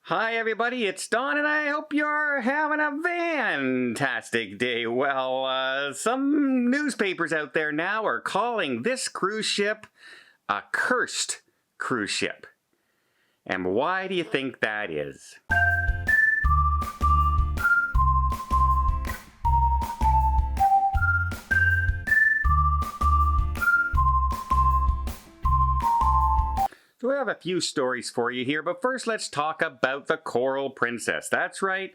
Hi everybody, it's Don and I hope you're having a fantastic day. Well, some newspapers out there now are calling this cruise ship a cursed cruise ship. And why do you think that is? So we have a few stories for you here, but first let's talk about the Coral Princess. That's right,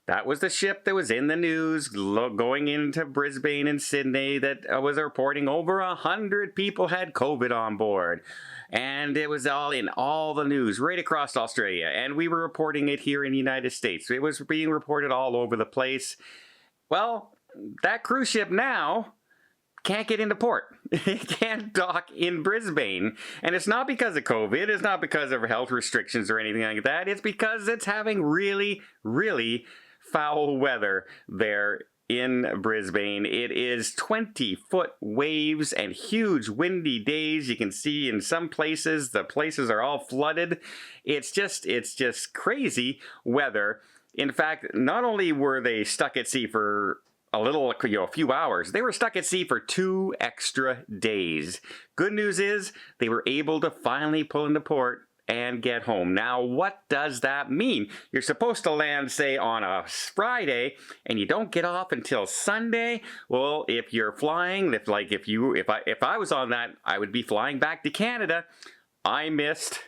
that was the ship that was in the news going into Brisbane and Sydney that was reporting over 100 people had COVID on board. And it was all in all the news right across Australia, and we were reporting it here in the United States. It was being reported all over the place. Well, that cruise ship now can't get into port. It can't dock in Brisbane. And it's not because of COVID. It's not because of health restrictions or anything like that. It's because it's having really, really foul weather there in Brisbane. It is 20-foot waves and huge windy days. You can see in some places, the places are all flooded. It's just crazy weather. In fact, not only were they stuck at sea for a few hours, they were stuck at sea for 2 extra days. Good news is they were able to finally pull into port and get home. Now, what does that mean? You're supposed to land, say, on a Friday, and you don't get off until Sunday. Well, if you're flying, if I was on that, I would be flying back to Canada. I missed,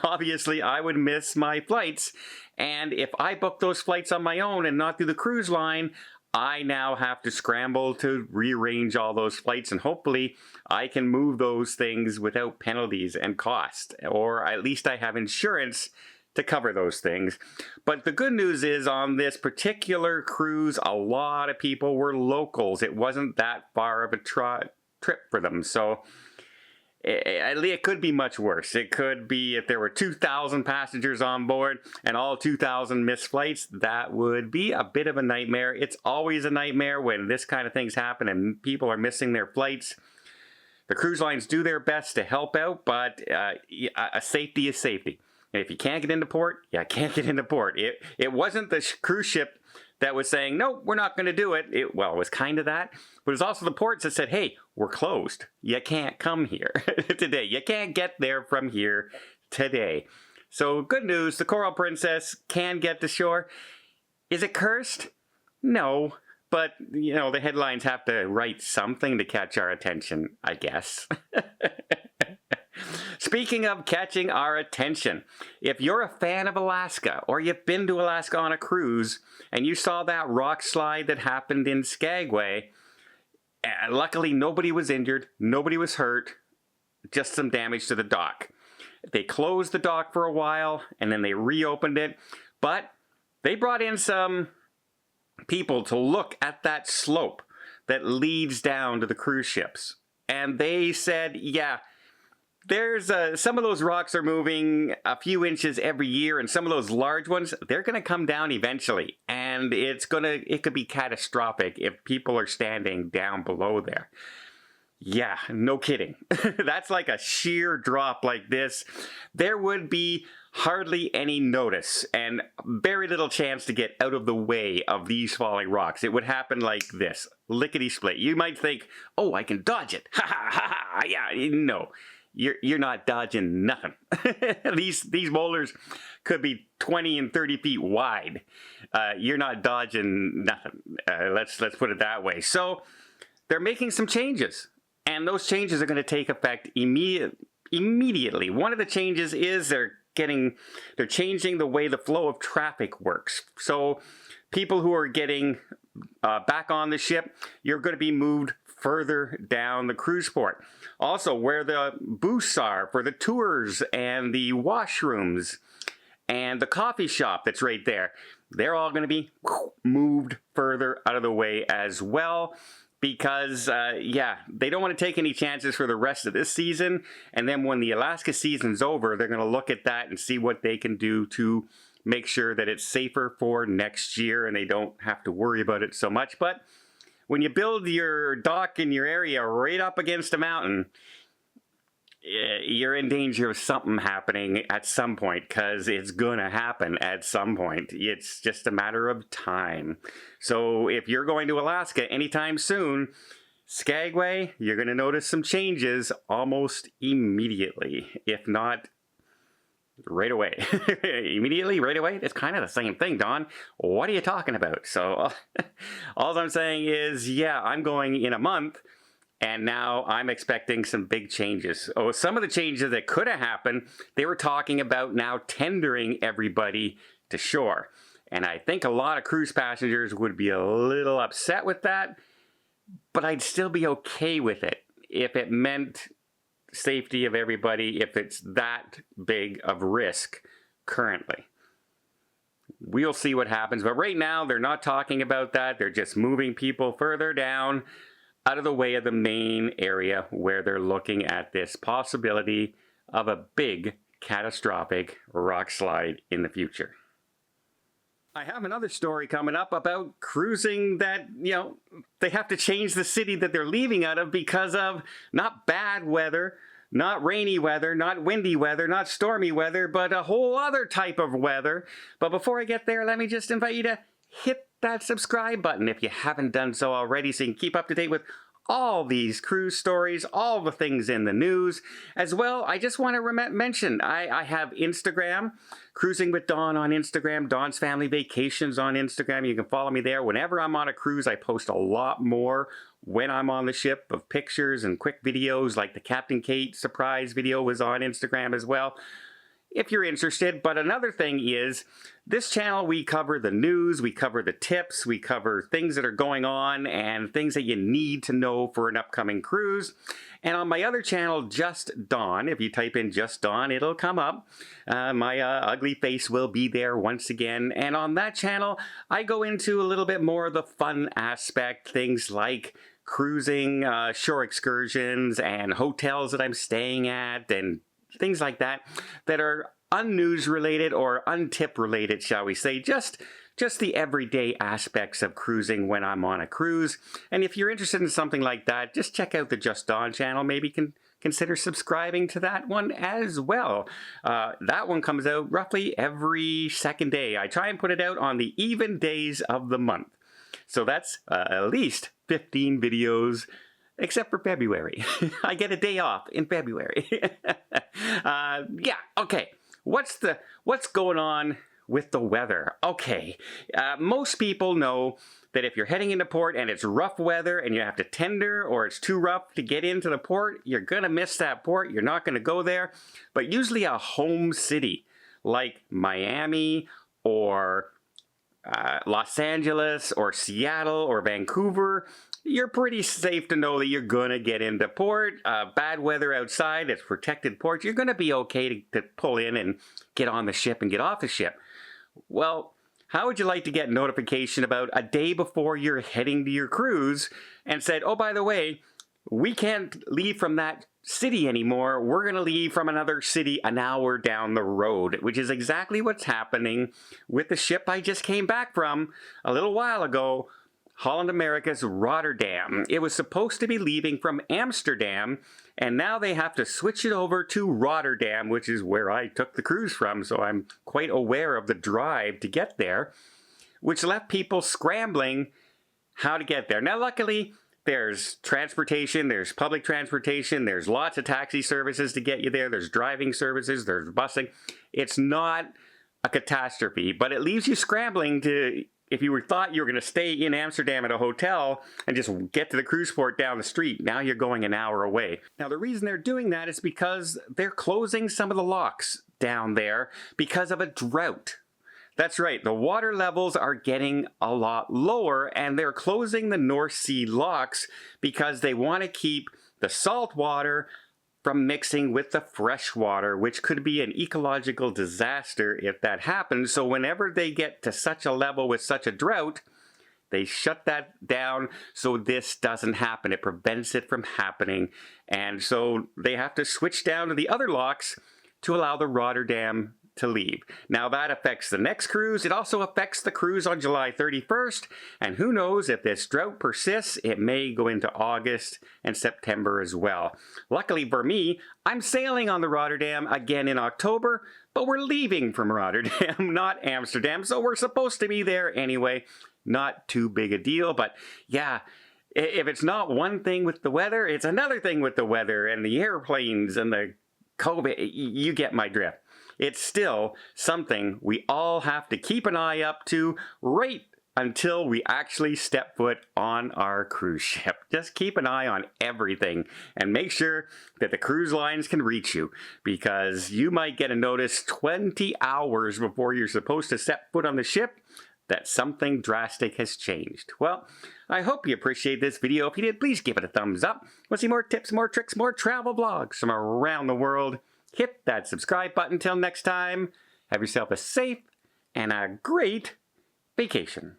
obviously, I would miss my flights. And if I book those flights on my own and not through the cruise line, I now have to scramble to rearrange all those flights, and hopefully I can move those things without penalties and cost, or at least I have insurance to cover those things. But the good news is on this particular cruise, a lot of people were locals. It wasn't that far of a trip for them, so it could be much worse. It could be if there were 2,000 passengers on board and all 2,000 missed flights, that would be a bit of a nightmare. It's always a nightmare when this kind of things happen and people are missing their flights. The cruise lines do their best to help out, but safety is safety. And if you can't get into port, you can't get into port. It wasn't the cruise ship that was saying, no, we're not going to do it. It was kind of that. But it was also the ports that said, hey, we're closed. You can't come here today. You can't get there from here today. So good news, the Coral Princess can get to shore. Is it cursed? No. But, the headlines have to write something to catch our attention, I guess. Speaking of catching our attention, if you're a fan of Alaska or you've been to Alaska on a cruise and you saw that rock slide that happened in Skagway, luckily nobody was injured, nobody was hurt, just some damage to the dock. They closed the dock for a while and then they reopened it, but they brought in some people to look at that slope that leads down to the cruise ships. And they said, yeah, there's some of those rocks are moving a few inches every year, and some of those large ones, they're going to come down eventually, and it could be catastrophic if people are standing down below there. Yeah, no kidding. That's like a sheer drop like this. There would be hardly any notice and very little chance to get out of the way of these falling rocks. It would happen like this, lickety-split. You might think, oh, I can dodge it. Ha ha ha ha. Yeah, no. You're not dodging nothing. These boulders could be 20 and 30 feet wide. You're not dodging nothing. Let's put it that way. So they're making some changes, and those changes are going to take effect immediately. One of the changes is they're changing the way the flow of traffic works. So people who are getting back on the ship, you're going to be moved further down the cruise port. Also, where the booths are for the tours and the washrooms and the coffee shop that's right there, they're all going to be moved further out of the way as well because, they don't want to take any chances for the rest of this season. And then when the Alaska season's over, they're going to look at that and see what they can do to make sure that it's safer for next year and they don't have to worry about it so much. But when you build your dock in your area right up against a mountain, you're in danger of something happening at some point, because it's gonna happen at some point. It's just a matter of time. So if you're going to Alaska anytime soon, Skagway, you're going to notice some changes almost immediately, if not right away. Immediately, right away? It's kind of the same thing, Don. What are you talking about? So all I'm saying is, yeah, I'm going in a month, and now I'm expecting some big changes. Oh, some of the changes that could have happened, they were talking about now tendering everybody to shore. And I think a lot of cruise passengers would be a little upset with that, but I'd still be okay with it if it meant safety of everybody, if it's that big of risk currently. We'll see what happens, but right now they're not talking about that. They're just moving people further down out of the way of the main area where they're looking at this possibility of a big catastrophic rock slide in the future. I have another story coming up about cruising that, they have to change the city that they're leaving out of because of not bad weather, not rainy weather, not windy weather, not stormy weather, but a whole other type of weather. But before I get there, let me just invite you to hit that subscribe button if you haven't done so already, so you can keep up to date with all these cruise stories, all the things in the news. As well, I just want to mention, I have Instagram, Cruising with Don on Instagram, Don's Family Vacations on Instagram. You can follow me there. Whenever I'm on a cruise, I post a lot more when I'm on the ship of pictures and quick videos, like the Captain Kate surprise video was on Instagram as well, if you're interested. But another thing is, this channel, we cover the news, we cover the tips, we cover things that are going on and things that you need to know for an upcoming cruise. And on my other channel, Just Don, if you type in Just Don, it'll come up. My ugly face will be there once again. And on that channel, I go into a little bit more of the fun aspect, things like cruising, shore excursions, and hotels that I'm staying at, and things like that that are unnews related or untip related, shall we say, just the everyday aspects of cruising when I'm on a cruise. And if you're interested in something like that, just check out the Just Don channel. Maybe consider subscribing to that one as well. That one comes out roughly every second day. I try and put it out on the even days of the month. So that's at least 15 videos, except for February. I get a day off in February. Yeah, okay. What's going on with the weather? Okay, most people know that if you're heading into port and it's rough weather and you have to tender, or it's too rough to get into the port, you're gonna miss that port. You're not gonna go there. But usually a home city like Miami or Los Angeles or Seattle or Vancouver, you're pretty safe to know that you're going to get into port. Bad weather outside, it's protected port. You're going to be okay to pull in and get on the ship and get off the ship. Well, how would you like to get notification about a day before you're heading to your cruise and said, oh, by the way, we can't leave from that city anymore. We're going to leave from another city an hour down the road, which is exactly what's happening with the ship I just came back from a little while ago, Holland America's Rotterdam. It was supposed to be leaving from Amsterdam, and now they have to switch it over to Rotterdam, which is where I took the cruise from, so I'm quite aware of the drive to get there, which left people scrambling how to get there. Now, luckily, there's transportation, there's public transportation, there's lots of taxi services to get you there, there's driving services, there's busing. It's not a catastrophe, but it leaves you scrambling to, if you thought you were going to stay in Amsterdam at a hotel and just get to the cruise port down the street, now you're going an hour away. Now, the reason they're doing that is because they're closing some of the locks down there because of a drought. That's right, the water levels are getting a lot lower, and they're closing the North Sea locks because they want to keep the salt water from mixing with the fresh water, which could be an ecological disaster if that happens. So whenever they get to such a level with such a drought, they shut that down so this doesn't happen. It prevents it from happening. And so they have to switch down to the other locks to allow the Rotterdam to leave. Now that affects the next cruise. It also affects the cruise on July 31st. And who knows, if this drought persists, it may go into August and September as well. Luckily for me, I'm sailing on the Rotterdam again in October, but we're leaving from Rotterdam, not Amsterdam, so we're supposed to be there anyway. Not too big a deal, but yeah, if it's not one thing with the weather, it's another thing with the weather and the airplanes and the COVID. You get my drift. It's still something we all have to keep an eye up to right until we actually step foot on our cruise ship. Just keep an eye on everything and make sure that the cruise lines can reach you, because you might get a notice 20 hours before you're supposed to step foot on the ship that something drastic has changed. Well, I hope you appreciate this video. If you did, please give it a thumbs up. Want to see more tips, more tricks, more travel vlogs from around the world? Hit that subscribe button. Till next time, have yourself a safe and a great vacation.